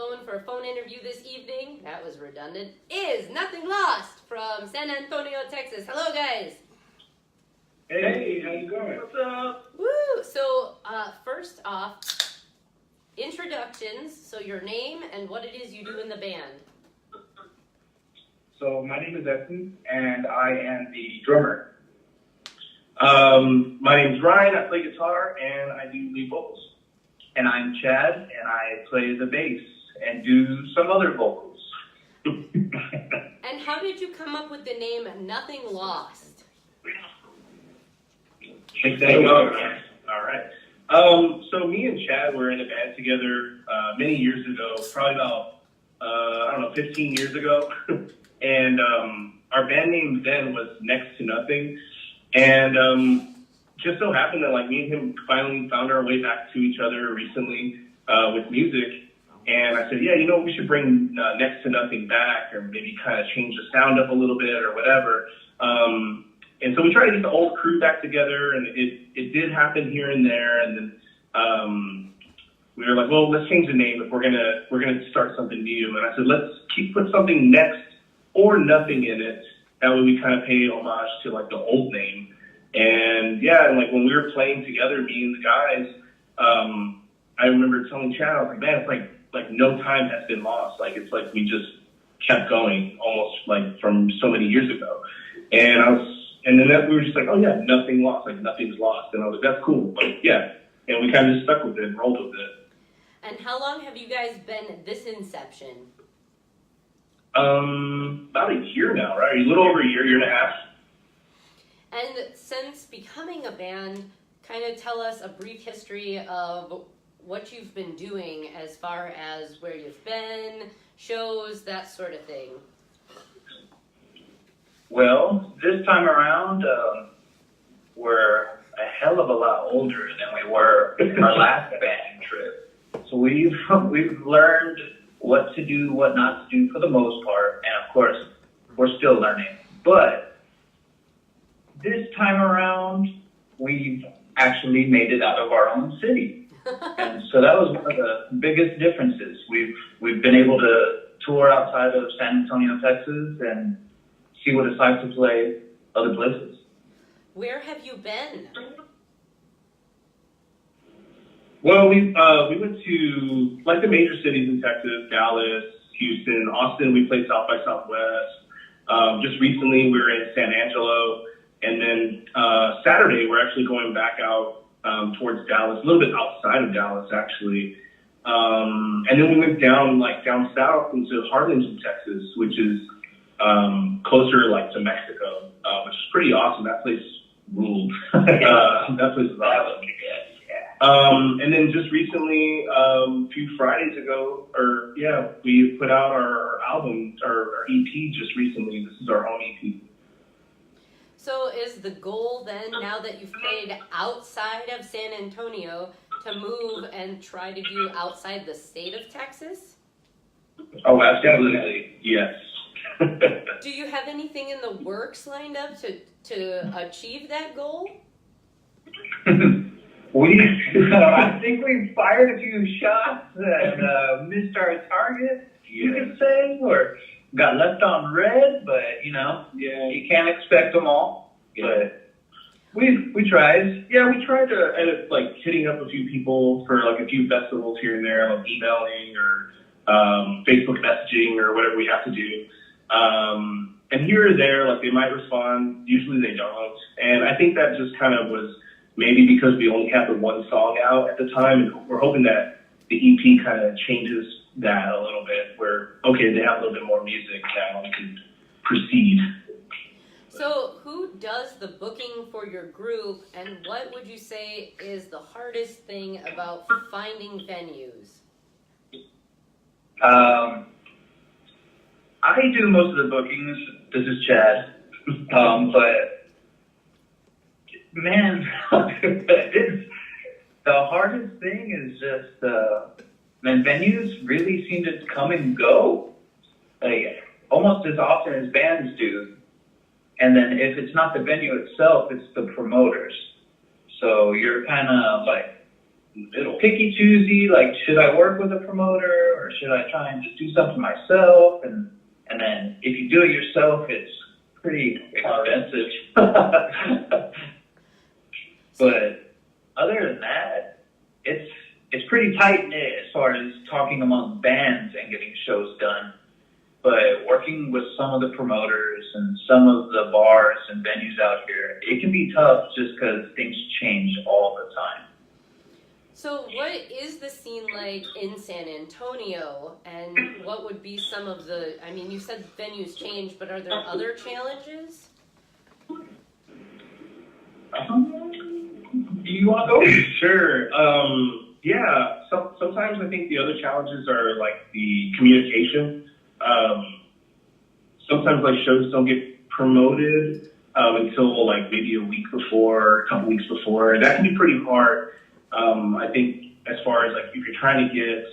phone for a phone interview this evening, that was redundant, is Nothing Lost from San Antonio, Texas. Hello, guys. Hey, how you going? What's up? Woo! So, first off, introductions. So your name and what it is you do in the band. So my name is Essen, and I am the drummer. My name's Ryan. I play guitar and I do lead vocals. And I'm Chad, and I play the bass and do some other vocals. And how did you come up with the name Nothing Lost? All right. So me and Chad were in a band together many years ago, probably about 15 years ago. And our band name then was Next to Nothing. And just so happened that like me and him finally found our way back to each other recently with music. And I said, yeah, we should bring Next to Nothing back, or maybe kind of change the sound up a little bit or whatever. And so we tried to get the old crew back together, and it did happen here and there. And then we were like, well, let's change the name if we're gonna start something new. And I said, let's put something next or nothing in it. That way we kind of pay homage to like the old name. And yeah, and like when we were playing together, me and the guys, I remember telling Chad, I was like, man, it's like no time has been lost. Like it's like we just kept going almost like from so many years ago. And then we were just like, oh yeah, nothing lost, like nothing's lost. And I was like, that's cool. But yeah, and we kind of just stuck with it and rolled with it. And how long have you guys been at this inception? About a year now, right? A little over a year and a half. And since becoming a band, kind of tell us a brief history of what you've been doing as far as where you've been, shows, that sort of thing. Well, this time around, we're a hell of a lot older than we were our last band trip. So we've learned what to do, what not to do for the most part, and of course, we're still learning. But this time around, we've actually made it out of our own city. And so that was one of the biggest differences. We've been able to tour outside of San Antonio, Texas, and see what it's like to play other places. Where have you been? Well, we went to like the major cities in Texas, Dallas, Houston, Austin. We played South by Southwest. Just recently, we were in San Angelo, and then Saturday we're actually going back out towards Dallas, a little bit outside of Dallas actually. And then we went down south into Harlingen, Texas, which is closer like to Mexico, which is pretty awesome. That place ruled. That place is awesome. And then just recently, a few Fridays ago, we put out our album, our EP just recently. This is our home EP. So is the goal then, now that you've played outside of San Antonio, to move and try to do outside the state of Texas? Oh, absolutely. Yes. Do you have anything in the works lined up to achieve that goal? I think we fired a few shots and missed our target, you could say, or got left on red, but you can't expect them all. But we tried. Yeah, we tried to end up like hitting up a few people for like a few festivals here and there, like emailing or Facebook messaging or whatever we have to do. And here or there, like they might respond. Usually they don't. And I think that just kind of was maybe because we only had the one song out at the time, and we're hoping that the EP kind of changes that a little bit, where, okay, they have a little bit more music now, we can proceed. So who does the booking for your group, and what would you say is the hardest thing about finding venues? I do most of the bookings. This is Chad. But man, the hardest thing is just, venues really seem to come and go, like almost as often as bands do. And then if it's not the venue itself, it's the promoters. So you're kind of like in the middle. picky choosy, like, should I work with a promoter or should I try and just do something myself? And then if you do it yourself, it's pretty expensive. But other than that, it's pretty tight knit as far as talking among bands and getting shows done. But working with some of the promoters and some of the bars and venues out here, it can be tough just because things change all the time. So what is the scene like in San Antonio, and what would be some of the, I mean, you said venues change, but are there other challenges? Do you want to go? Sure. Yeah. Sometimes I think the other challenges are like the communication. Sometimes like shows don't get promoted until like maybe a week before, a couple weeks before, and that can be pretty hard. I think as far as like if you're trying to get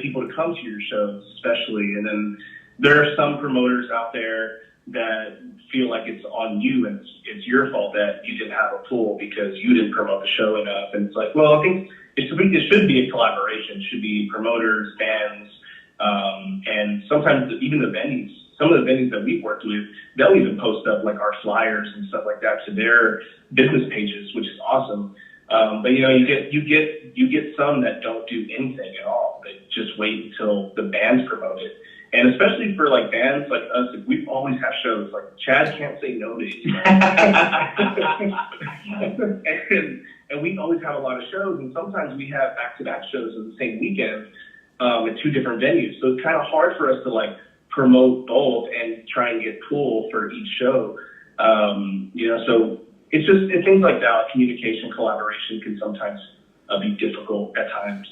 people to come to your shows, especially, and then there are some promoters out there that feel like it's on you and it's your fault that you didn't have a pool because you didn't promote the show enough. And it's like, well, I think it should be a collaboration. It should be promoters, bands, and sometimes even the venues. Some of the venues that we've worked with, they'll even post up like our flyers and stuff like that to their business pages, which is awesome. But you know, you get some that don't do anything at all. They just wait until the bands promote it. And especially for like bands like us, like, we always have shows. Like Chad can't say no to it. and we always have a lot of shows, and sometimes we have back-to-back shows in the same weekend at two different venues. So it's kind of hard for us to like promote both and try and get pull for each show. You know, so it's things like that. Communication, collaboration can sometimes be difficult at times.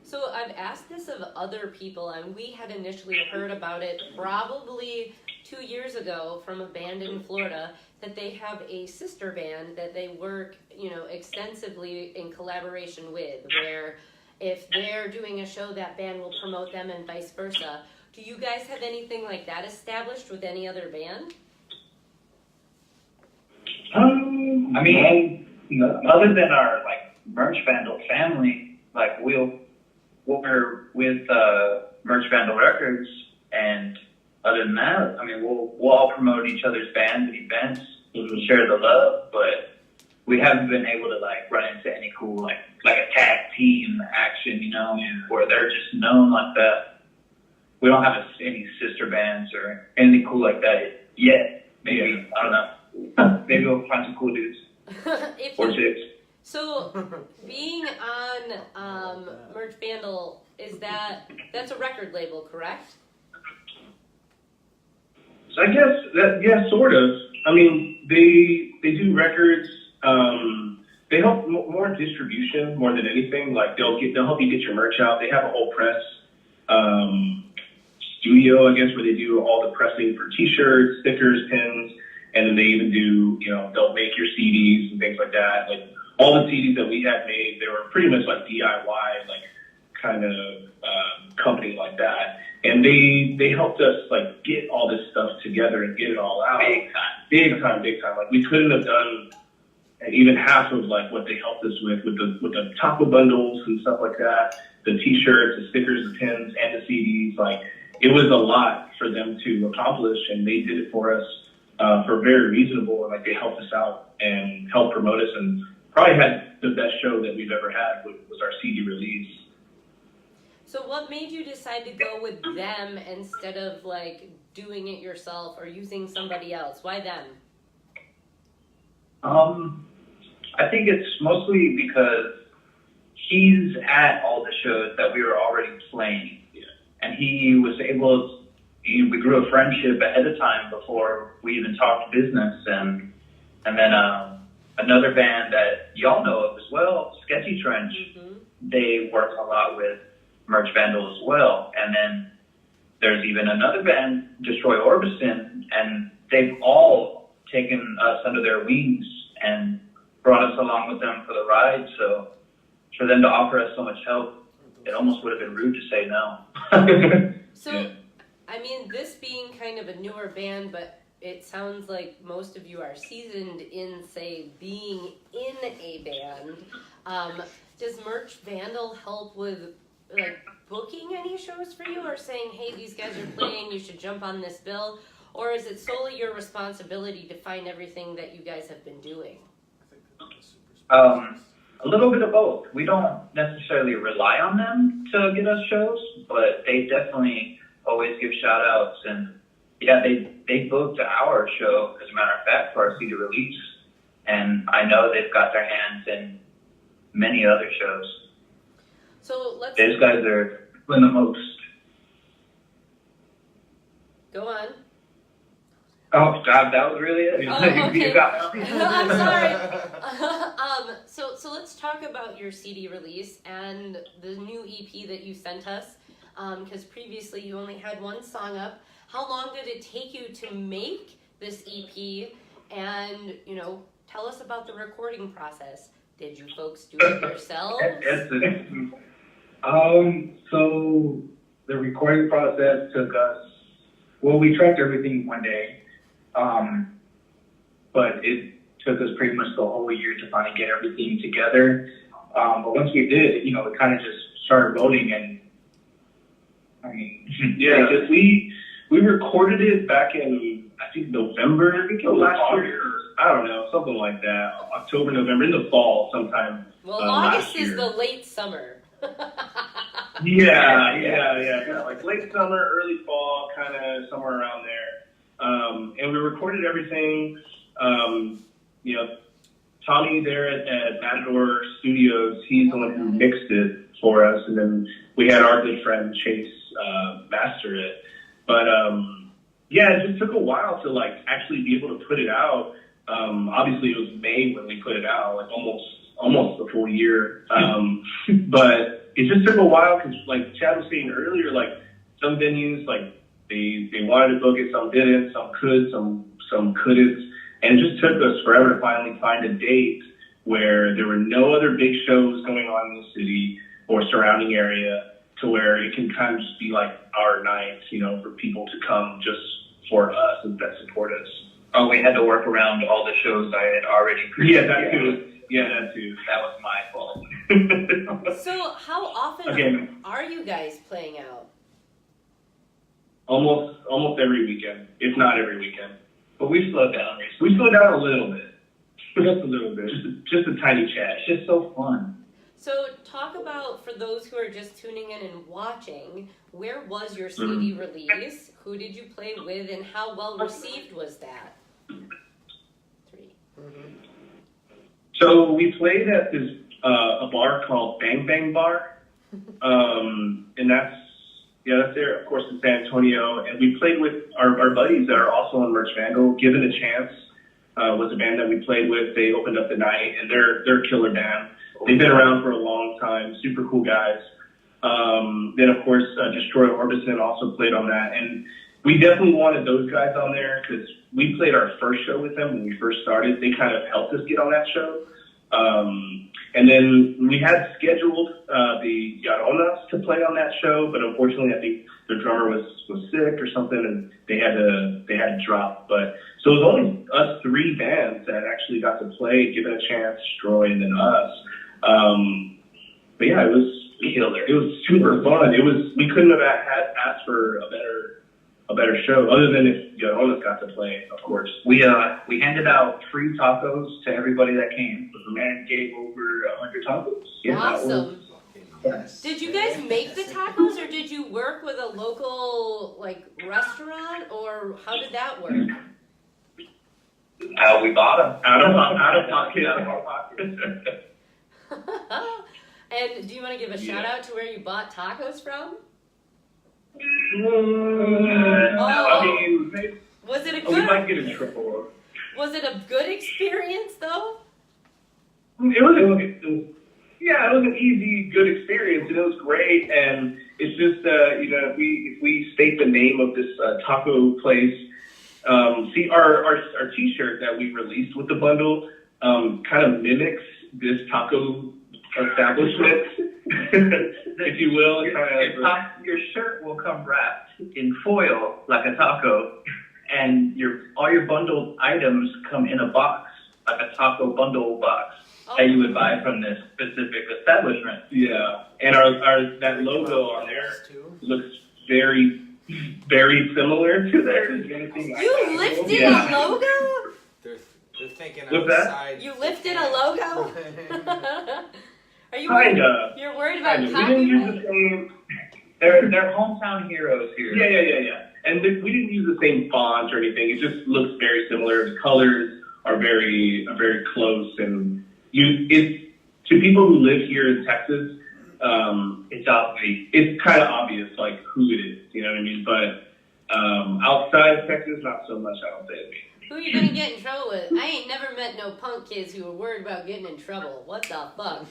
So I've asked this of other people, and we had initially heard about it probably 2 years ago from a band in Florida, that they have a sister band that they work, you know, extensively in collaboration with, where if they're doing a show, that band will promote them and vice versa. Do you guys have anything like that established with any other band? I mean, other than our like Merch Vandal family, like we're with Merch Vandal Records, and other than that, I mean, we'll all promote each other's bands and events, share the love, but we haven't been able to like run into any cool like a tag team action, you know, where they're just known like that. We don't have any sister bands or anything cool like that yet. Maybe, I don't know. Maybe we'll find some cool dudes or chicks. So, being on Merch Vandal, that's a record label, correct? So I guess yeah, sort of. I mean, they do records. They help more distribution more than anything. Like they'll help you get your merch out. They have a whole press studio, I guess, where they do all the pressing for T-shirts, stickers, pins, and then they even do, you know, they'll make your CDs and things like that. Like all the CDs that we had made, they were pretty much like DIY, like kind of company like that. And they helped us like get all this stuff together and get it all out. Big time. Like we couldn't have done even half of like what they helped us with the taco bundles and stuff like that, the T-shirts, the stickers, the pins, and the CDs. Like it was a lot for them to accomplish, and they did it for us for very reasonable. And like they helped us out and helped promote us, and probably had the best show that we've ever had was our CD release. So what made you decide to go with them instead of like doing it yourself or using somebody else? Why them? I think it's mostly because he's at all the shows that we were already playing. Yeah. And he was able to, we grew a friendship ahead of time before we even talked business. And then another band that y'all know of as well, Sketchy Trench, they work a lot with Merch Vandal as well. And then there's even another band, Destroy Orbison, and they've all taken us under their wings and brought us along with them for the ride. So for them to offer us so much help, it almost would have been rude to say no. So, I mean, this being kind of a newer band, but it sounds like most of you are seasoned in, say, being in a band. does Merch Vandal help with like booking any shows for you, or saying, hey, these guys are playing, you should jump on this bill? Or is it solely your responsibility to find everything that you guys have been doing? A little bit of both. We don't necessarily rely on them to get us shows, but they definitely always give shout outs. And yeah, they booked our show, as a matter of fact, for our CD release. And I know they've got their hands in many other shows. So let's Those guys are doing the most. go on. Oh, God, that was really it? Oh, okay. You got me. I'm sorry. So let's talk about your CD release and the new EP that you sent us. Because previously you only had one song up. How long did it take you to make this EP? And, you know, tell us about the recording process. Did you folks do it yourselves? So the recording process took us, well, we tracked everything one day, but it took us pretty much the whole year to finally get everything together. But once we did, you know, it kind of just started rolling, and I mean, Yeah, because we recorded it back in, I think, November of last year. I don't know, something like that. October, November, in the fall sometime. Well, last August is year. the late summer. Yeah. Like late summer, early fall, kind of somewhere around there. And we recorded everything. You know, Tommy there at Matador Studios, he's the one who mixed it for us, and then we had our good friend Chase master it. But yeah, it just took a while to like actually be able to put it out. Obviously, it was May when we put it out, like almost a full year. But it just took a while because, like Chad was saying earlier, like some venues, like they wanted to book it, some didn't, some could, some couldn't, and it just took us forever to finally find a date where there were no other big shows going on in the city or surrounding area, to where it can kind of just be like our night, you know, for people to come just for us and that support us. Oh, we had to work around all the shows I had already created. Yeah, that too. Yeah, that too. That was my fault. So how often Okay. are you guys playing out? Almost every weekend, if not every weekend. But we slowed down recently. We slowed down a little bit. Just a little bit. Just a tiny chat. It's just so fun. So talk about, for those who are just tuning in and watching, where was your CD release? Who did you play with, and how well received was that? 3. So we played at this a bar called Bang Bang Bar, and that's there, of course, in San Antonio. And we played with our buddies that are also on Merch Vandal. Given a Chance was a band that we played with. They opened up the night, and they're a killer band. They've been around for a long time, super cool guys. Then, of course, Destroy Orbison also played on that. And we definitely wanted those guys on there because we played our first show with them when we first started. They kind of helped us get on that show. And then we had scheduled the Yaronas to play on that show, but unfortunately, I think their drummer was sick or something, and they had to drop. But so it was only us 3 bands that actually got to play, Given a Chance, Destroy, and then us. But yeah, it was killer. It was super fun. We couldn't have asked for a better show, other than if Yaronas got to play, of course. We handed out free tacos to everybody that came, and gave over 100 tacos. Yeah, Awesome. Yes. Did you guys make the tacos, or did you work with a local restaurant, or how did that work? We bought them. Out of pocket. And do you want to give a shout out to where you bought tacos from? I mean, Was it a we might good? get in trouble. Was it a good experience though? It was an easy, good experience, and it was great. And it's just, if we state the name of this taco place, see our T-shirt that we released with the bundle kind of mimics this taco establishment, if you will. Your shirt will come wrapped in foil like a taco, and all your bundled items come in a box, like a taco bundle box. that you would buy from this specific establishment. Yeah, and our that logo on there looks very, very similar to theirs. You lifted Yeah. a logo? They're thinking What's that? outside. You lifted a logo? Are you Kinda. You're worried about We didn't use copyright? the same. They're hometown heroes here. Yeah. And we didn't use the same font or anything. It just looks very similar. The colors are very close, and it's to people who live here in Texas. It's obvious. It's kind of obvious, like who it is. You know what I mean? But outside of Texas, not so much. I don't think. Who are you gonna get in trouble with? I ain't never met no punk kids who were worried about getting in trouble. What the fuck?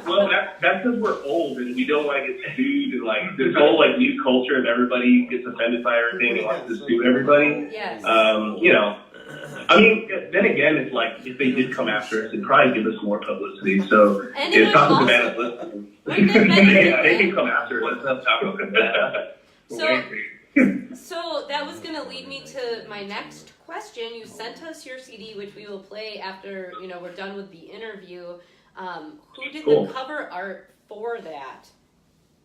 Well, that's because we're old and we don't want to get sued, and like this whole like new culture of everybody gets offended by everything and wants to sue everybody. Yes. You know, I mean, then again, it's like if they did come after us, it'd probably give us more publicity. So And it if would Taco also- Cabana's listening, Wouldn't it better- yeah, they can come after us. What's up, Taco Cabana? So that was gonna lead me to my next question. You sent us your CD, which we will play after we're done with the interview. Who did Cool. the cover art for that?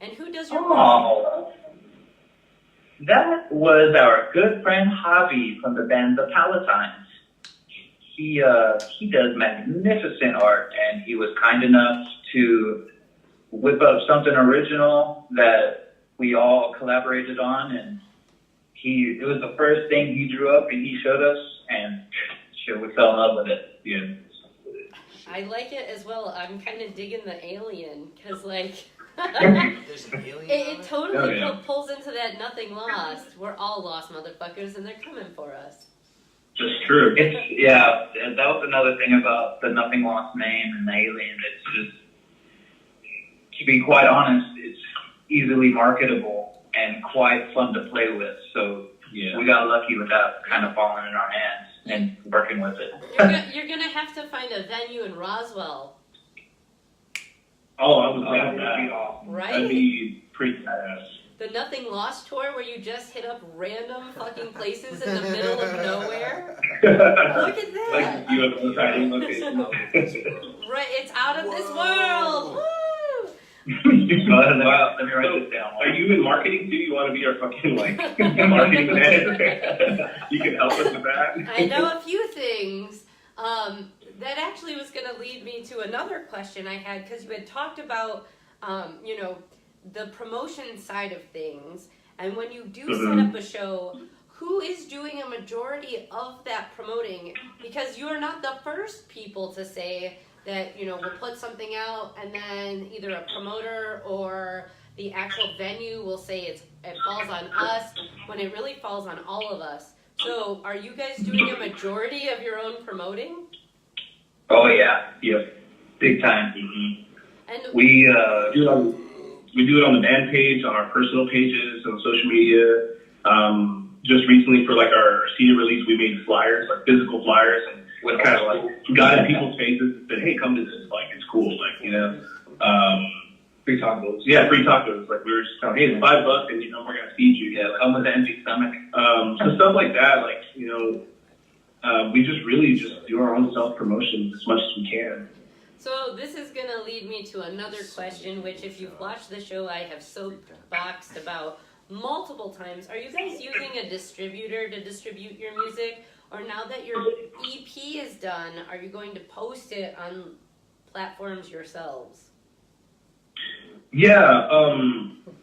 And who does your Oh, that was our good friend Javi from the band The Palatines. He does magnificent art, and he was kind enough to whip up something original that we all collaborated on, and it was the first thing he drew up and he showed us, and shit, we fell in love with it. Yeah. I like it as well. I'm kind of digging the alien because like. There's an alien. It totally Oh, yeah. pulls into that nothing lost. We're all lost motherfuckers, and they're coming for us. Just true. That was another thing about the Nothing Lost name and the alien. It's just, to be quite honest, it's easily marketable and quite fun to play with. So Yeah. we got lucky with that kind of falling in our hands and working with it. You're gonna have to find a venue in Roswell, Oh, I would That love would be that. awesome. right? That'd be pretty badass. The Nothing Lost tour where you just hit up random fucking places in the middle of nowhere. Look at that! Like UFO sighting location. Right, it's out of this world. Woo! Wow, let me write this down. Are you in marketing too? You want to be our fucking like marketing head? You can help us with that. I know a few things. That actually was going to lead me to another question I had because you had talked about, the promotion side of things. And when you do set up a show, who is doing a majority of that promoting? Because you are not the first people to say that, we'll put something out and then either a promoter or the actual venue will say it falls on us when it really falls on all of us. So are you guys doing a majority of your own promoting? Oh yeah, Yep. big time. And We do it on the band page, on our personal pages, on social media. Just recently for like our CD release, we made flyers, like physical flyers, and we kind of like got in people's faces and said, "Hey, come to this! Like it's cool!" Like Free tacos. yeah, free tacos. Like we were just telling, "Hey, it's $5, and we're gonna feed you." Yeah, come with an empty stomach. So stuff like that, like we just really just do our own self promotion as much as we can. so this is going to lead me to another question, which if you've watched the show, I have soapboxed about multiple times. Are you guys using a distributor to distribute your music? Or now that your EP is done, are you going to post it on platforms yourselves? Yeah,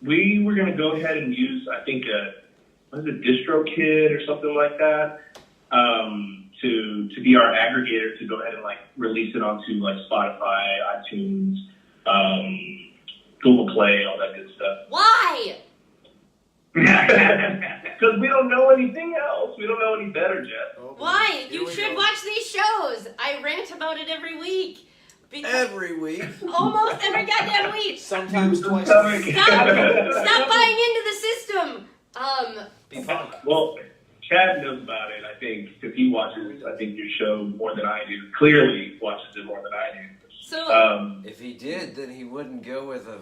we were gonna go ahead and use, I think, DistroKid or something like that, to be our aggregator to go ahead and like release it onto like Spotify, iTunes, Google Play, all that good stuff. Why? Because we don't know anything else. We don't know any better, Jeff. Why? Here You we should go. watch these shows. I rant about it every week. Every week. Almost every goddamn week. Sometimes twice. Stop buying into the system. Be punk. Well, Chad knows about it, I think, because he watches, I think, your show more than I do. Clearly watches it more than I do. So, If he did, then he wouldn't go with a.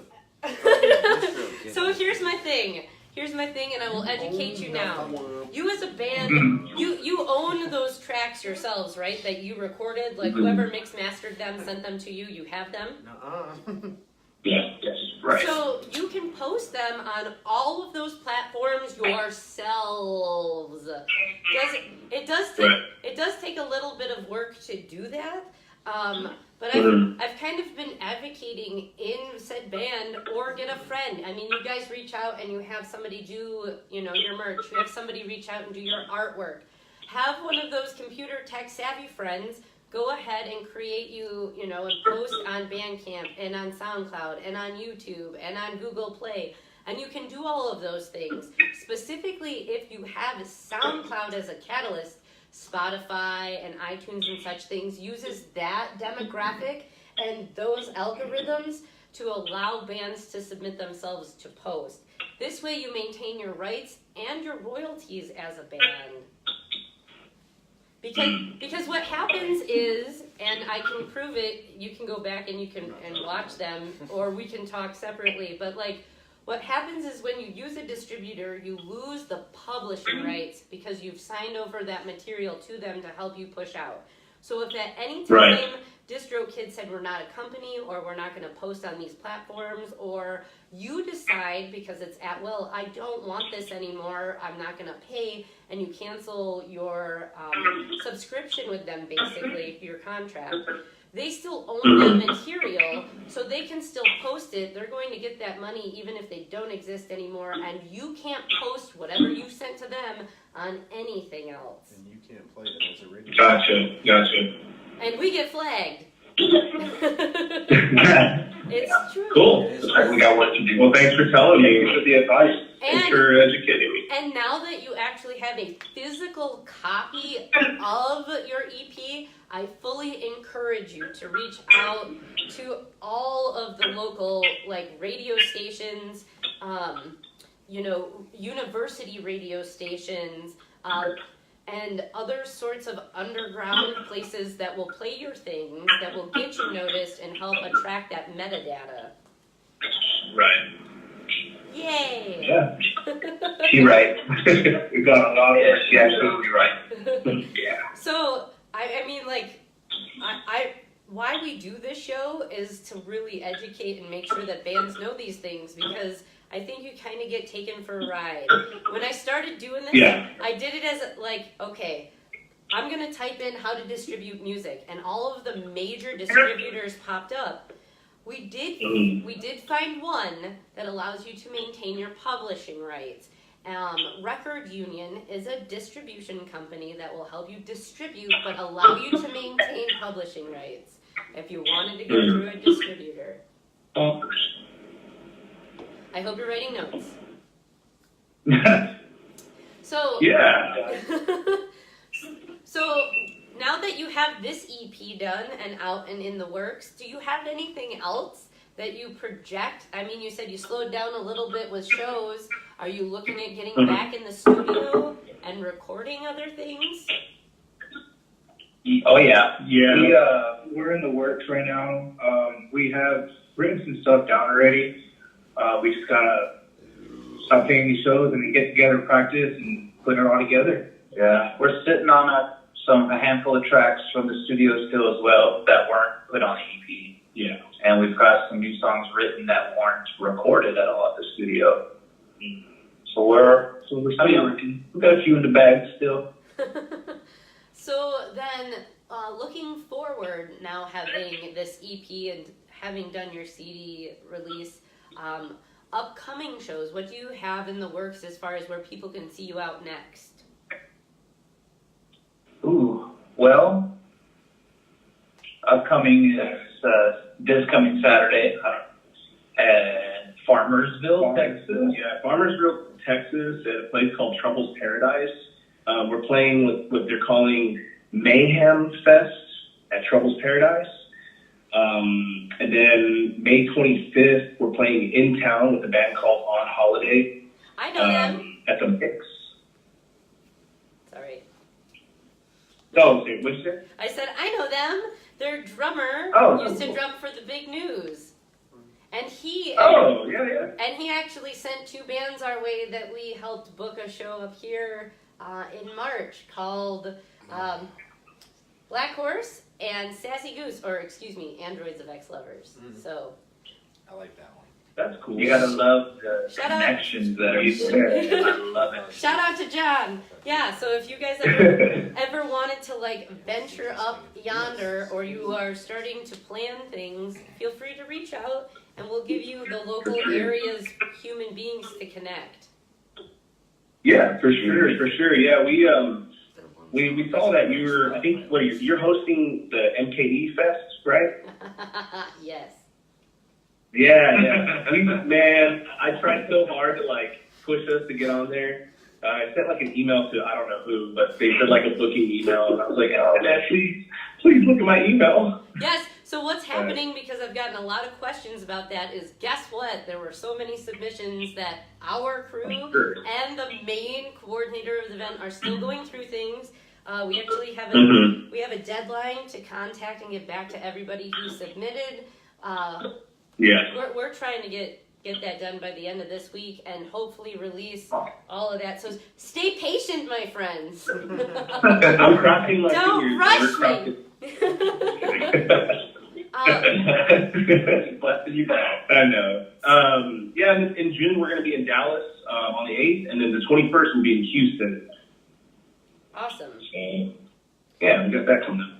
so here's my thing. here's my thing, and I will educate you now. You as a band, you own those tracks yourselves, right? That you recorded, like whoever mix mastered them, sent them to you. You have them. Yes, right. So you can post them on all of those platforms yourselves. It does take a little bit of work to do that. But I've kind of been advocating in said band, or get a friend. I mean, you guys reach out and you have somebody do, your merch. You have somebody reach out and do your artwork. Have one of those computer tech savvy friends go ahead and create and post on Bandcamp and on SoundCloud and on YouTube and on Google Play. And you can do all of those things. Specifically, if you have SoundCloud as a catalyst, Spotify and iTunes and such things uses that demographic and those algorithms to allow bands to submit themselves to post. This way you maintain your rights and your royalties as a band. Because what happens is, and I can prove it, you can go back and you can watch them, or we can talk separately, but what happens is when you use a distributor, you lose the publishing rights because you've signed over that material to them to help you push out. So if at any time DistroKid said we're not a company, or we're not going to post on these platforms, or you decide because it's at will, I don't want this anymore, I'm not going to pay, and you cancel your subscription with them, basically, your contract, they still own that material, so they can still post it. They're going to get that money even if they don't exist anymore, and you can't post whatever you sent to them on anything else. And you can't play it as a radio. Gotcha. And we get flagged. It's true. Cool. Looks like we got what to do. Well, thanks for telling me, for the advice. Thanks for educating me. And now that you actually have a physical copy of your EP, I fully encourage you to reach out to all of the local radio stations, university radio stations, and other sorts of underground places that will play your things, that will get you noticed and help attract that metadata. Right. Yay! Yeah. She's right. We've got a lot of work. She's absolutely right. Yeah. So, I mean, why we do this show is to really educate and make sure that bands know these things, because I think you kind of get taken for a ride. When I started doing this, I did it as okay, I'm going to type in how to distribute music, and all of the major distributors popped up. We did find one that allows you to maintain your publishing rights. Record Union is a distribution company that will help you distribute but allow you to maintain publishing rights if you wanted to go through a distributor. I hope you're writing notes. So so now that you have this EP done and out and in the works, do you have anything else that you project? I mean, you said you slowed down a little bit with shows. Are you looking at getting back in the studio and recording other things? Oh yeah. We're in the works right now. We have written some stuff down already. We just gotta stop playing these shows and then get together, practice, and put it all together. Yeah, we're sitting on a handful of tracks from the studio still as well that weren't put on the EP. Yeah. And we've got some new songs written that weren't recorded at all at the studio. So we've got a few in the bag still. So then, looking forward, now having this EP and having done your CD release, upcoming shows, what do you have in the works as far as where people can see you out next? Well, upcoming is this coming Saturday at Farmersville, Texas. Yeah, Farmersville, Texas, at a place called Trouble's Paradise. We're playing with what they're calling Mayhem Fest at Trouble's Paradise. And then May 25th, we're playing in town with a band called On Holiday. I know them. At the Mix. Sorry. Oh, what'd you say? I said, I know them. Their drummer used to drum for the Big News. And he Oh, yeah. and he actually sent 2 bands our way that we helped book a show up here in March called Black Horse and Sassy Goose, or excuse me, Androids of Ex-Lovers. So I like that one. That's cool. You gotta love the Shout out. connections that are there. I love it. shout out to John. Yeah, so if you guys ever wanted to like venture up yonder, or you are starting to plan things, feel free to reach out, and we'll give you the local area's human beings to connect. Yeah, for sure. Yeah, we saw that you were, I think, you're hosting the MKE Fest, right? Yes. Yeah. Man, I tried so hard to like push us to get on there. I sent like an email to I don't know who, but they said like a booking email, and I was like, oh man, please look at my email. Yes. So what's happening, because I've gotten a lot of questions about that, is guess what? There were so many submissions that our crew and the main coordinator of the event are still going through things. We actually have we have a deadline to contact and get back to everybody who submitted. We're trying to get that done by the end of this week and hopefully release all of that. So stay patient, my friends. I'm crossing my Don't fingers. rush me. Busting you back. I know. Yeah, in June we're going to be in Dallas on the 8th, and then the 21st we'll be in Houston. Awesome. Yeah, we got that coming up.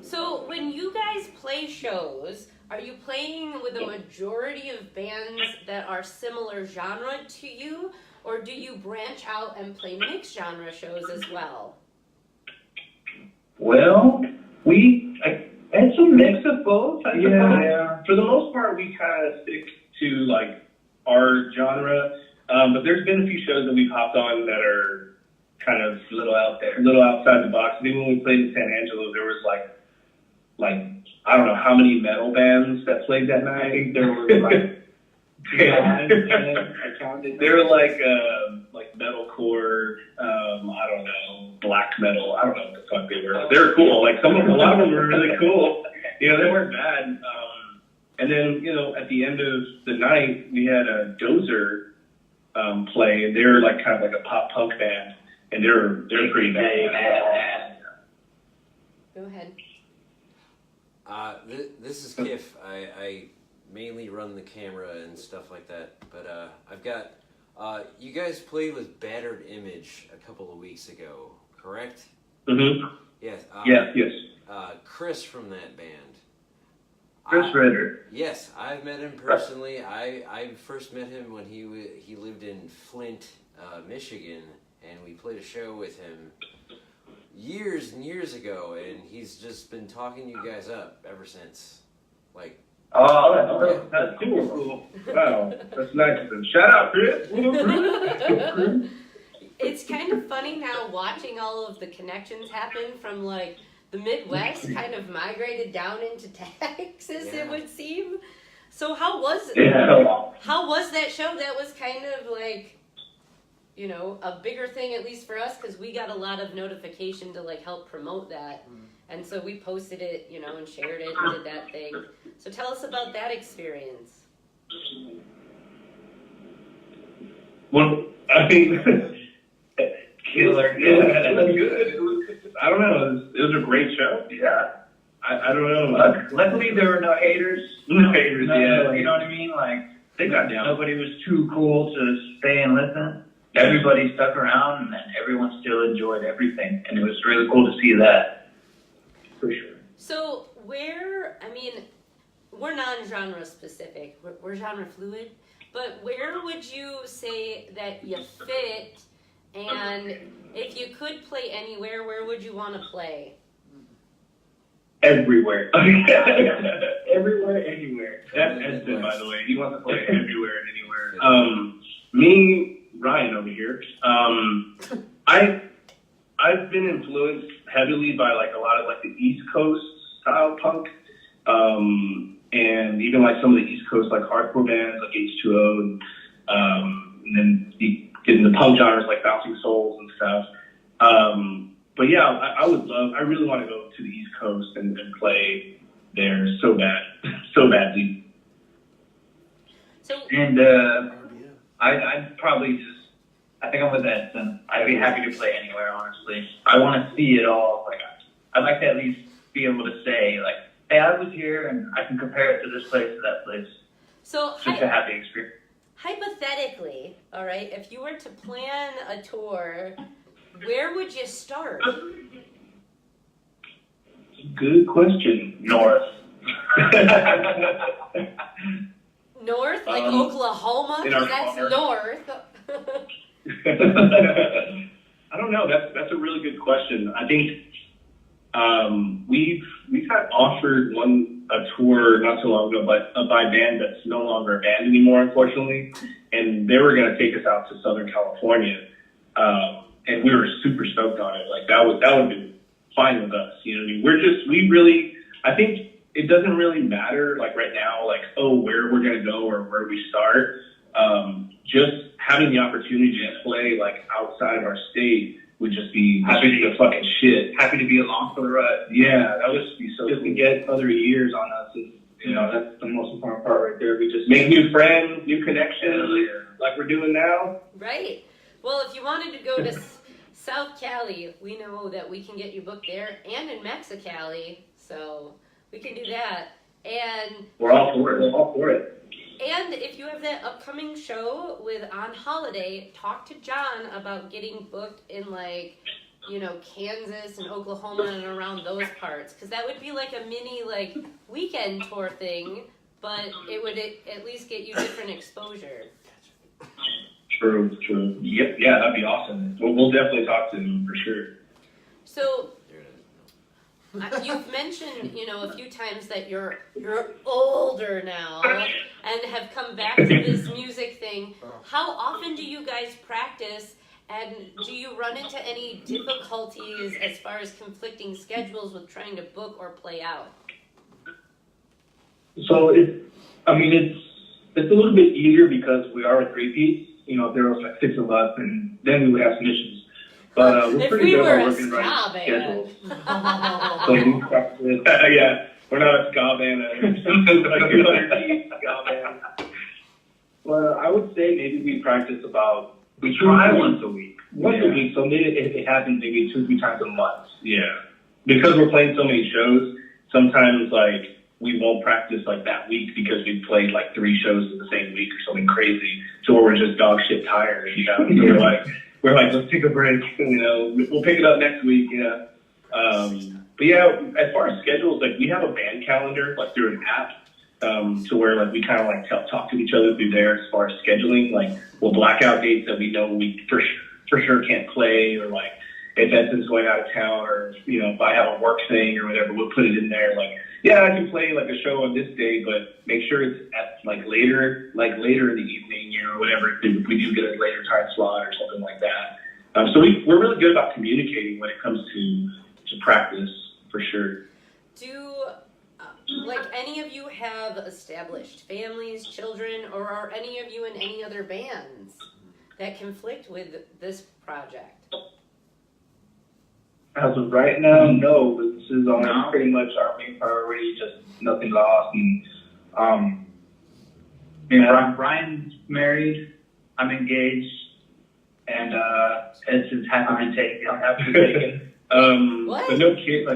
So when you guys play shows, are you playing with a majority of bands that are similar genre to you, or do you branch out and play mixed genre shows as well? Well, it's a mix of both. I suppose. Yeah. For the most part, we kind of stick to like our genre, but there's been a few shows that we've hopped on that are kind of A little out there. a little outside the box. Even when we played in San Angelo, there was like I don't know how many metal bands that played that night. I think there were like I counted. they were like metalcore, I don't know, black metal. I don't know what the fuck they were. They were cool. Like a lot of them were really cool. You know, they weren't bad. And then at the end of the night, we had a Dozer play, and they were like kind of like a pop punk band, and they're pretty bad. Go ahead. This is Kiff. I mainly run the camera and stuff like that, but I've got you guys played with Battered Image a couple of weeks ago, correct? Mm-hmm. Yes. Yes. Chris from that band. Chris Ritter. Yes, I've met him personally. I first met him when he lived in Flint, Michigan, and we played a show with him years and years ago, and he's just been talking you guys up ever since. Like, That's super cool. Wow, that's nice of them. Shout out, Chris. It's kind of funny now watching all of the connections happen from like the Midwest kind of migrated down into Texas, it would seem. So how was that show? That was kind of like, a bigger thing, at least for us, because we got a lot of notification to like help promote that. And so we posted it, and shared it and did that thing. So tell us about that experience. Well, I mean, killer. Yeah, it was good. I don't know. It was a great show. Yeah. I don't know. Luckily, there were no haters. No haters, yeah. You know what I mean? Like, They got down. nobody was too cool to stay and listen. Everybody stuck around, and then everyone still enjoyed everything. And it was really cool to see that. For sure. So we're non-genre specific, we're genre fluid, but where would you say that you fit, and if you could play anywhere, where would you want to play? Everywhere. Everywhere, anywhere. That's Edson, by the way. He wants to play everywhere and anywhere. Me, Ryan over here. I've been influenced heavily by like a lot of like the East Coast style punk, and even like some of the East Coast like hardcore bands like H2O, and then get into punk genres like Bouncing Souls and stuff. But yeah, I really want to go to the East Coast and play there so badly. I think I'm with Edson. I'd be happy to play anywhere, honestly. I want to see it all. Like, I'd like to at least be able to say, like, hey, I was here, and I can compare it to this place, to that place. So Just a happy experience. hypothetically, all right, if you were to plan a tour, where would you start? Good question. North. North, like Oklahoma, in our 'cause that's corner. north. I don't know. That's a really good question. I think we've had offered a tour not so long ago, but by a band that's no longer a band anymore, unfortunately, and they were going to take us out to Southern California, and we were super stoked on it. Like that would have been fine with us. You know what I mean? I think it doesn't really matter like right now, like where we're going to go or where we start. Just having the opportunity to play like outside of our state would just be the fucking shit. Happy to be along for the ride. Yeah, that would just be so Just cool. to get other years on us is, that's the most important part right there. We just Make new friends, new connections, like we're doing now. Right. Well, if you wanted to go to South Cali, we know that we can get you booked there and in Mexicali, so we can do that. And We're all for it. We're all for it. And if you have that upcoming show with On Holiday, talk to John about getting booked in Kansas and Oklahoma and around those parts, because that would be like a mini weekend tour thing, but it would at least get you different exposure. True. Yep. Yeah, that'd be awesome. We'll definitely talk to him for sure. So you've mentioned, a few times that you're older now and have come back to this music thing. How often do you guys practice, and do you run into any difficulties as far as conflicting schedules with trying to book or play out? So it's a little bit easier because we are a three-piece. If there was like 6 of us, and then we would have some issues. But we're If pretty we good were at a working ska right band. schedules. So we practice. Yeah, we're not a ska band. Like a ska band. Well, I would say maybe we practice We try once a week. Once a week, so maybe it happens maybe 2-3 times a month. Yeah, because we're playing so many shows, sometimes we won't practice that week because we played 3 shows in the same week or something crazy, to where we're just dog shit tired. So we're like, let's take a break. We'll pick it up next week. But yeah, as far as schedules, we have a band calendar through an app, to where we kind of talk to each other through there as far as scheduling. We'll black out dates that we know we for sure can't play, or if Edson's going out of town, or if I have a work thing or whatever, we'll put it in there. Yeah, I can play a show on this day, but make sure it's at later in the evening, or whatever. If we do get a later time slot or something like that. So we're really good about communicating when it comes to practice, for sure. Do any of you have established families, children, or are any of you in any other bands that conflict with this project? As of right now, no. This is pretty much our main priority. Just nothing lost. And Brian's married. I'm engaged. And Edson's happy to take it. I'm happy to take it. What? But no kids,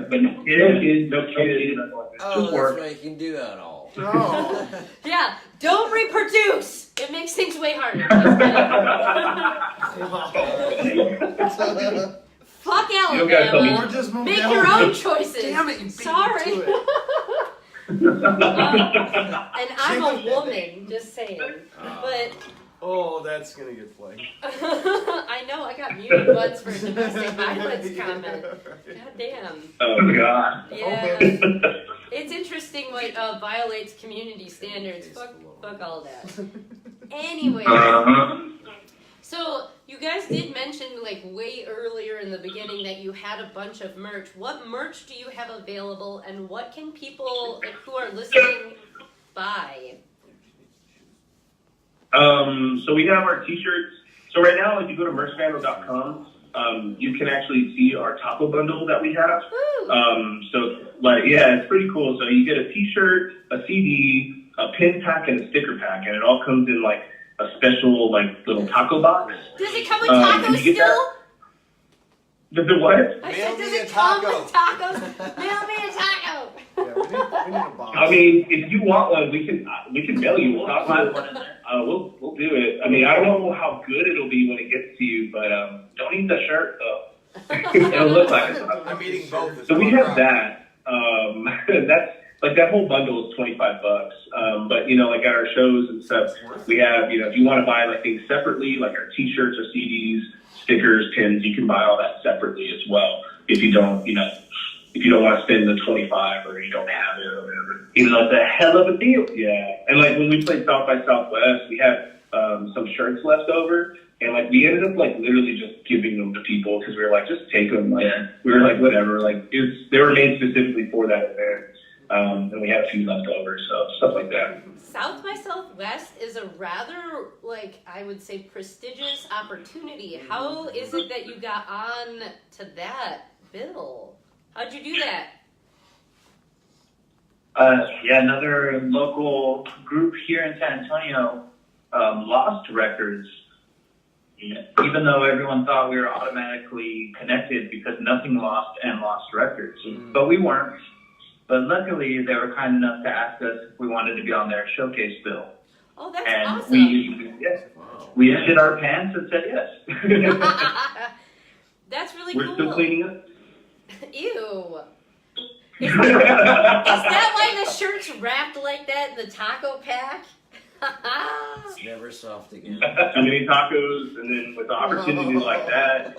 no kids. Oh, Just work. that's right. You can do that all. Oh. Yeah, don't reproduce. It makes things way harder. Fuck You guys tell me. Alabama. Or just move Make down. your own choices. Damn it, you beat me Sorry. to it. And I'm a woman, just saying. But Oh, that's gonna get flagged. I know I got muted once for a domestic violence comment. God damn. Oh God. Yeah. It's interesting what violates community standards. Fuck all that. Anyway. So you guys did mention way earlier in the beginning that you had a bunch of merch. What merch do you have available, and what can people who are listening buy? So we have our t-shirts. So right now, if you go to merchvandal.com, you can actually see our taco bundle that we have. It's pretty cool. So you get a t-shirt, a CD, a pin pack, and a sticker pack, and it all comes in a special like little taco box. Does it come with Did tacos you get still? The what? I Mail said, does me a it come taco. with tacos? Mail me a taco. Yeah, we need a box. I mean, if you want one, we can mail you We'll one. slide one in there. We'll do it. I mean, I don't know how good it'll be when it gets to you, but don't eat the shirt though. It'll look like it. I'm eating both. It's So we one have rock. that. That's like that whole bundle is $25. But you know, like at our shows and stuff, we have, you know, if you want to buy like things separately, like our T-shirts or CDs, stickers, pins, you can buy all that separately as well. If you don't, you know, if you don't want to spend the 25 or you don't have it or whatever. Even though it's a hell of a deal. Yeah. And like when we played South by Southwest, we had some shirts left over. And like we ended up like literally just giving them to people because we were like, just take them. Like we were like, whatever. Like they were made specifically for that event. And we had a few left over, so stuff like that. South by Southwest is a rather, like, I would say, prestigious opportunity. How is it that you got on to that bill? How'd you do that? Yeah, another local group here in San Antonio, Lost Records. Even though everyone thought we were automatically connected because Nothing Lost and Lost Records, but we weren't. But luckily, they were kind enough to ask us if we wanted to be on their showcase bill. Oh, that's And awesome. we shit our pants and said yes. That's really We're cool. still cleaning up. Ew. Is that why the shirt's wrapped like that in the taco pack? It's never soft again. Too many tacos, and then with the opportunities like that,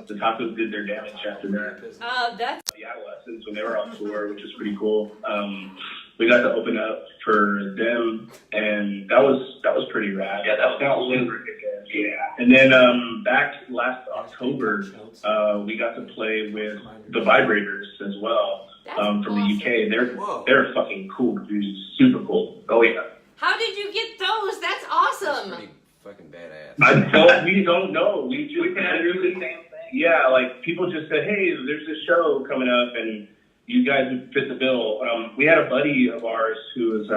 the tacos did their damage after that. That's The adolescents when they were on tour, which is pretty cool. We got to open up for them, and that was pretty rad. Yeah, that was super kick-ass. Yeah, and then back last October, we got to play with the Vibrators as well from awesome. the UK. Whoa. They're fucking cool dudes, super cool. Oh yeah. How did you get those? That's That's awesome. pretty fucking badass. We don't know. We just literally, yeah, like people just said, hey, there's this show coming up, and you guys would fit the bill. We had a buddy of ours who was,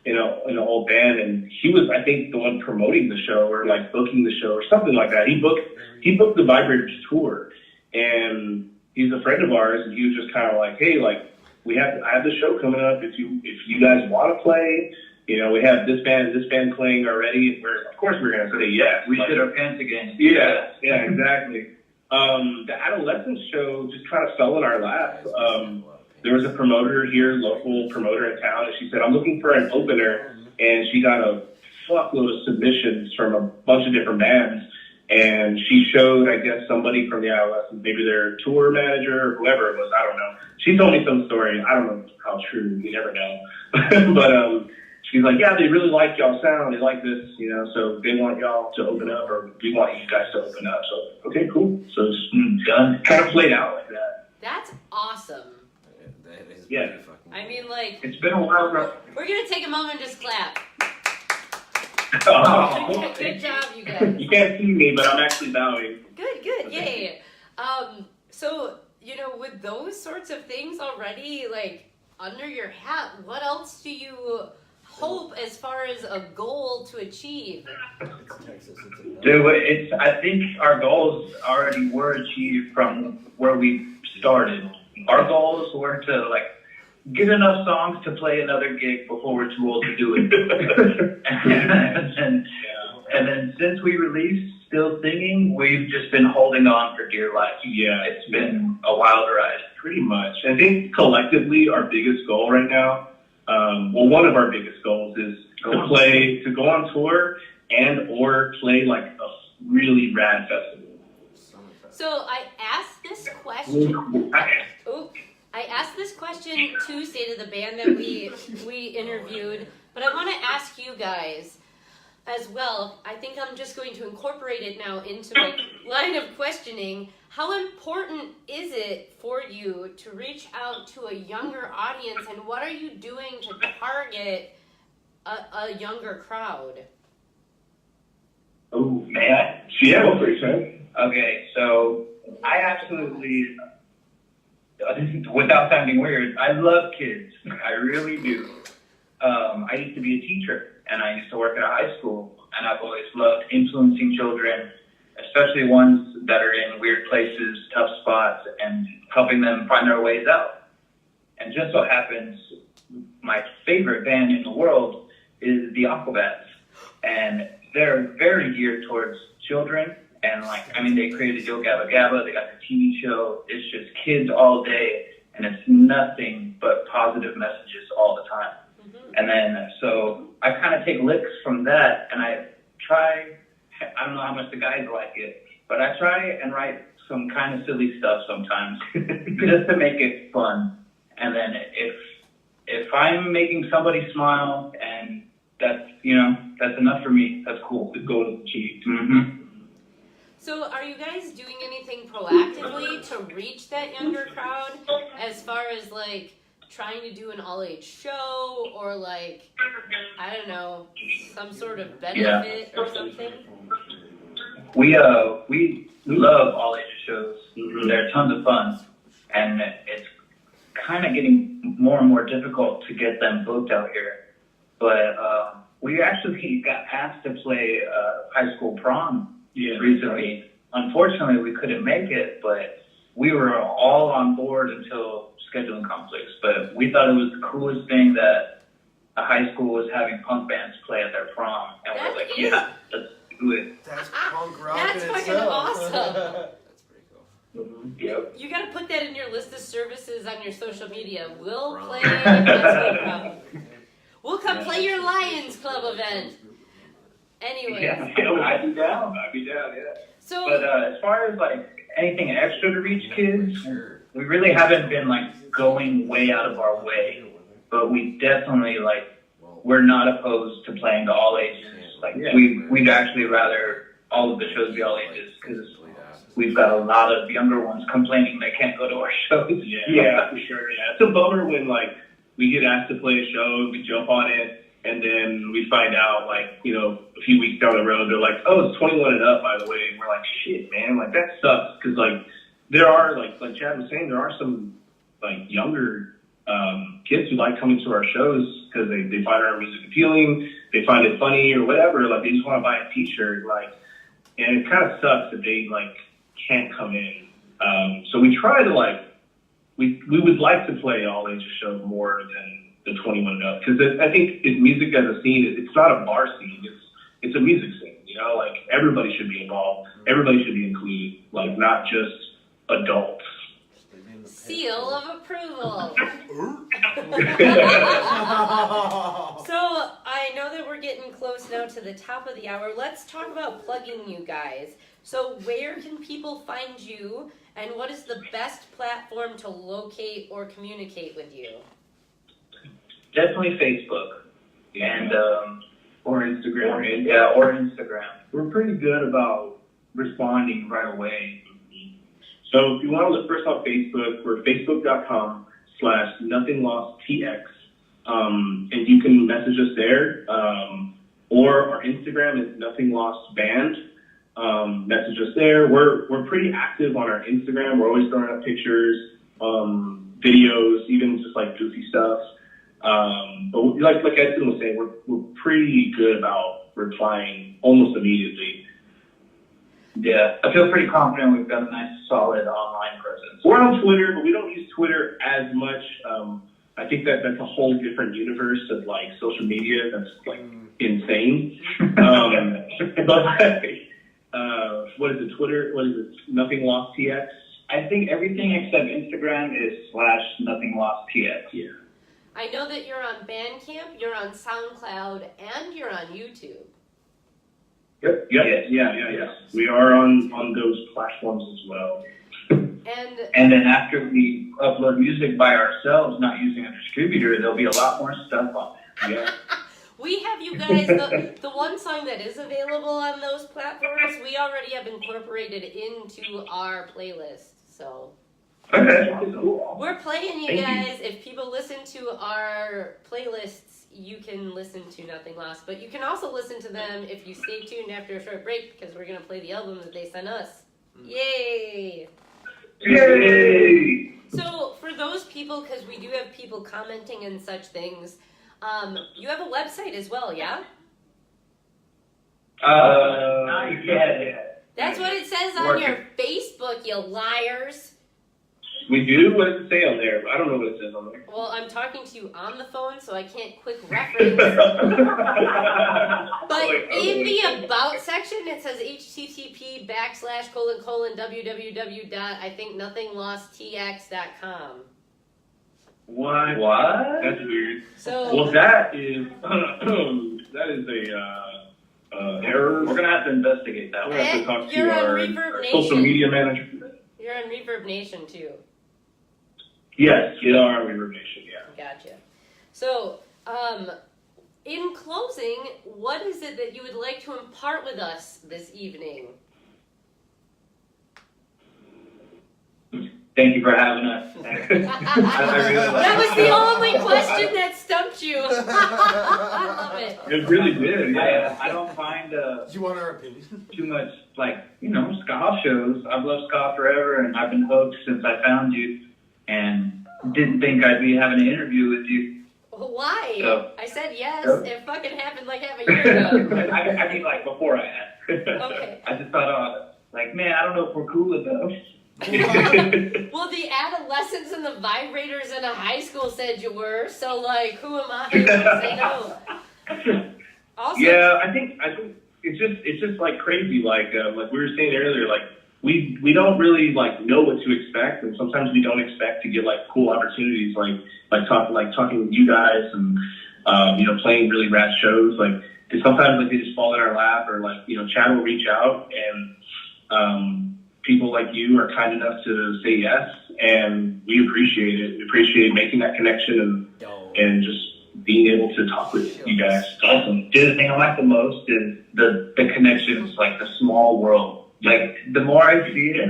in an old band, and he was, I think, the one promoting the show or like booking the show or something like that. He booked the Vibrators tour, and he's a friend of ours, and he was just kind of like, hey, like I have the show coming up. If you guys want to play. You know, we have this band playing already. Of course we're going to say yes. We shit our pants again. Yeah, exactly. The adolescence show just kind of fell in our lap. There was a promoter here, local promoter in town, and she said, I'm looking for an opener. And she got a fuckload of submissions from a bunch of different bands. And she showed, I guess, somebody from the adolescents, maybe their tour manager or whoever it was. I don't know. She told me some story. I don't know how true. You never know. But, she's like, yeah, they really like y'all sound. They like this, you know, so they want y'all to open up, or we want you guys to open up. So, okay, cool. So it's done. Kind of played out like that. That's awesome. That is Yeah. pretty fucking I mean, like, It's been a while, bro. we're going to take a moment and just clap. Oh, Good job, you guys. you can't see me, but I'm actually bowing. Good, yay. So, you know, with those sorts of things already, like, under your hat, what else do you hope as far as a goal to achieve? It's Texas. It's Dude, I think our goals already were achieved from where we started. Our goals were to like get enough songs to play another gig before we're too old to do it. and then since we released Still Singing, we've just been holding on for dear life. Yeah, It's been a wild ride. pretty much. I think collectively our biggest goal right now, one of our biggest goals is to go on tour and or play like a really rad festival. So I asked this question. I asked this question to State of the Band that we interviewed, but I want to ask you guys as well. I think I'm just going to incorporate it now into my line of questioning. How important is it for you to reach out to a younger audience, and what are you doing to target a younger crowd? Oh, man. Yeah, go for it. Okay, so I absolutely, without sounding weird, I love kids. I really do. I used to be a teacher, and I used to work at a high school. and I've always loved influencing children, especially ones that are in weird places, tough spots, and helping them find their ways out. And just so happens, my favorite band in the world is the Aquabats. And they're very geared towards children. And they created Yo Gabba Gabba, they got the TV show. It's just kids all day, and it's nothing but positive messages all the time. Mm-hmm. And then, so I kind of take licks from that, and I don't know how much the guys like it, but I try and write some kind of silly stuff sometimes just to make it fun. And then if I'm making somebody smile, and that's enough for me, that's cool. The goal is achieved. Mm-hmm. So are you guys doing anything proactively to reach that younger crowd as far as like trying to do an all-age show or like, I don't know, some sort of benefit or something? We love all age shows. Mm-hmm. They're tons of fun, and it's kind of getting more and more difficult to get them booked out here. But we actually got asked to play high school prom recently. Unfortunately, we couldn't make it, but we were all on board until scheduling conflicts. But we thought it was the coolest thing that a high school was having punk bands play at their prom, and we're like, yeah, let's do it. That's punk rock That's in fucking itself. awesome. That's pretty cool. Mm-hmm. Yep. You gotta put that in your list of services on your social media. We'll play high school prom. We'll come play your Lions Club event. Anyways. Yeah, I'd be down. Yeah. So, But as far as like anything extra to reach kids, Sure. we really haven't been like going way out of our way. But we definitely we're not opposed to playing to all ages. Like we'd actually rather all of the shows be all ages because we've got a lot of younger ones complaining they can't go to our shows. Yeah, for sure. Yeah, it's a bummer when we get asked to play a show, we jump on it, and then we find out a few weeks down the road they're like, oh, it's 21 and up, by the way, and we're like, shit, man, that sucks because there are like Chad was saying, there are some younger kids who like coming to our shows because they find our music appealing, they find it funny or whatever, they just want to buy a T-shirt, and it kind of sucks that they can't come in. So we try to we would like to play all ages shows more than the 21 and up because I think music as a scene, it's not a bar scene, it's a music scene. Everybody should be involved, everybody should be included, not just adults. seal of approval. So I know that we're getting close now to the top of the hour. Let's talk about plugging you guys. So where can people find you, and what is the best platform to locate or communicate with you? Definitely Facebook and Or Instagram. or Instagram. We're pretty good about responding right away. So if you want to look first on Facebook, we're facebook.com/nothinglosttx. And you can message us there. Or our Instagram is nothinglostband. Message us there. We're pretty active on our Instagram. We're always throwing up pictures, videos, even just goofy stuff. But like Edson was saying, we're pretty good about replying almost immediately. Yeah, I feel pretty confident we've got a nice, solid online presence. We're on Twitter, but we don't use Twitter as much. I think that's a whole different universe of social media. That's insane. But what is it? Twitter? What is it? Nothing Lost TX. I think everything except Instagram is /nothinglosttx. Yeah. I know that you're on Bandcamp, you're on SoundCloud, and you're on YouTube. Yep. Yeah. We are on those platforms as well. And then after we upload music by ourselves, not using a distributor, there'll be a lot more stuff on it. Yeah. we have you guys, the one song that is available on those platforms, we already have incorporated into our playlist, so. Okay. We're playing you Thank guys. If people listen to our playlists, you can listen to Nothing Lost. But you can also listen to them if you stay tuned after a short break because we're going to play the album that they sent us. Yay! Yay! So for those people, because we do have people commenting and such things, you have a website as well, yeah? Not yet. That's what it says on your Facebook, you liars. We do? What does it say on there? I don't know what it says on there. Well, I'm talking to you on the phone, so I can't quick reference. But in the About section, it says http://www. I think nothinglosttx.com. What? What? That's weird. So, Well, that is a error. We're gonna have to investigate that We're one. gonna have to talk You're to on our Reverb social Nation. media manager. You're on Reverb Nation too. Yes, you are on Reverb Nation, yeah. Gotcha. So, in closing, what is it that you would like to impart with us this evening? Thank you for having us. That was the only question that stumped you. I love it. It really did, yeah. I don't find You want our opinion? too much, like, ska shows. I've loved ska forever, and I've been hooked since I found you, and didn't think I'd be having an interview with you. Why? So- I said yes. So- It fucking happened like half a year ago. I mean, like, before I asked. Okay. I just thought, man, I don't know if we're cool enough. Well, the adolescents and the vibrators in a high school said you were, so like, who am I to say no? Also, Yeah, I think it's just like crazy. Like we were saying earlier, like we don't really like know what to expect, and sometimes we don't expect to get like cool opportunities, like talking with you guys and playing really rad shows. Like sometimes like they just fall in our lap, or like Chad will reach out, and people like you are kind enough to say yes, and we appreciate it. We appreciate making that connection and just being able to talk with you guys. It's awesome. The thing I like the most is the connections, like the small world. Like the more I see it,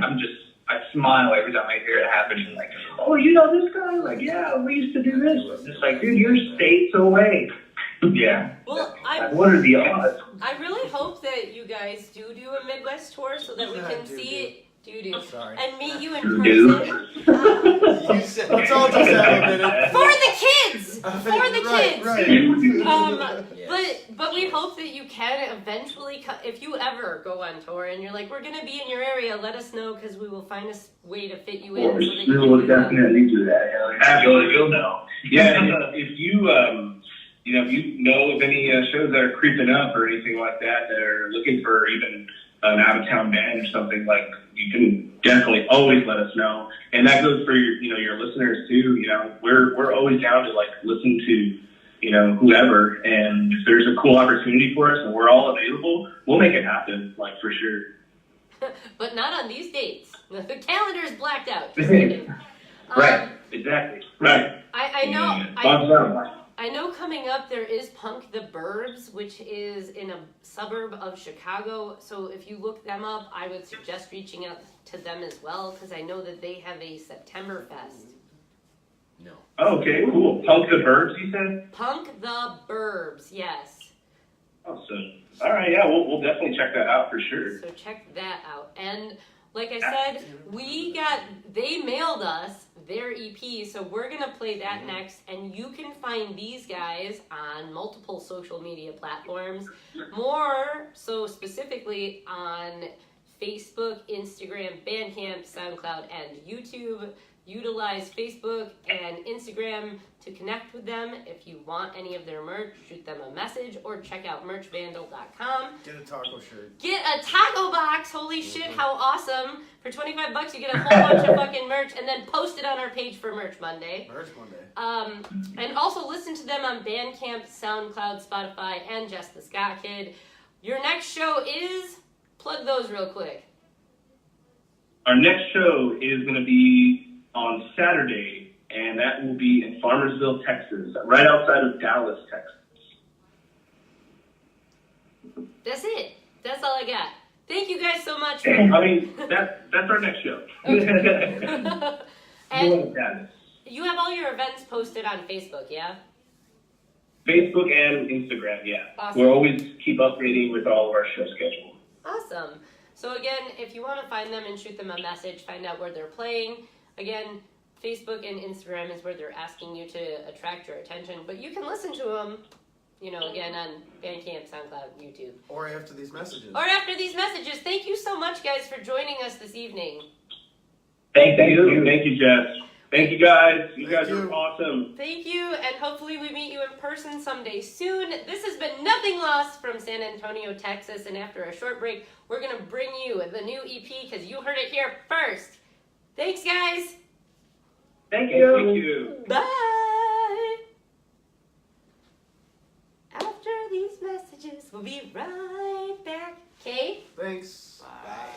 I smile every time I hear it happening. Like, oh, this guy? Like, yeah, we used to do this. It's like, dude, you're states away. Yeah. well, Like, what are the odds? I really hope that you guys do a Midwest tour so that we can see it. Sorry. And meet you in Do. person. You said, let's all just have a minute. For the kids! For the kids! Right. But we hope that you can eventually, if you ever go on tour and you're like, we're going to be in your area, let us know because we will find a way to fit you in. So that you We can will do that. definitely do that. Absolutely. You'll know. Yeah, and if you if you know of any shows that are creeping up or anything like that are looking for even an out of town band or something, like you can definitely always let us know. And that goes for your listeners too. We're always down to like listen to whoever, and if there's a cool opportunity for us and we're all available, we'll make it happen, like for sure. But not on these dates. The calendar is blacked out. Just kidding. Right. Exactly. Right. I know. Bob's out. I know coming up there is Punk the Burbs, which is in a suburb of Chicago. So if you look them up, I would suggest reaching out to them as well because I know that they have a September Fest. No. Oh, okay, cool. Punk the Birds, you said? Punk the Burbs, yes. Awesome. All right, yeah, we'll definitely check that out for sure. So check that out. And like I said, they mailed us their EP, so we're going to play that next. And you can find these guys on multiple social media platforms, more so specifically on Facebook, Instagram, Bandcamp, SoundCloud, and YouTube. Utilize Facebook and Instagram to connect with them. If you want any of their merch, shoot them a message or check out merchvandal.com. Get a taco shirt. Get a taco box. Holy shit, how awesome. For $25 you get a whole bunch of fucking merch and then post it on our page for Merch Monday. Merch Monday. And also listen to them on Bandcamp, SoundCloud, Spotify, and Jess the Ska Kid. Your next show is... Plug those real quick. Our next show is going to be on Saturday, and that will be in Farmersville, Texas, right outside of Dallas, Texas. That's it. That's all I got. Thank you guys so much. I mean, that's our next show. And you have all your events posted on Facebook, yeah? Facebook and Instagram, yeah. Awesome. We'll always keep updating with all of our show schedule. Awesome. So again, if you want to find them and shoot them a message, find out where they're playing. Again, Facebook and Instagram is where they're asking you to attract your attention, but you can listen to them again on Bandcamp, SoundCloud, YouTube. Or after these messages. Or after these messages. Thank you so much, guys, for joining us this evening. Thank you. Thank you, Jess. Thank you, guys. You Thank guys are you. awesome. Thank you, and hopefully we meet you in person someday soon. This has been Nothing Lost from San Antonio, Texas, and after a short break, we're going to bring you the new EP because you heard it here first. Thanks, guys. Thank you. Thank you. Bye. After these messages, we'll be right back. Okay? Thanks. Bye.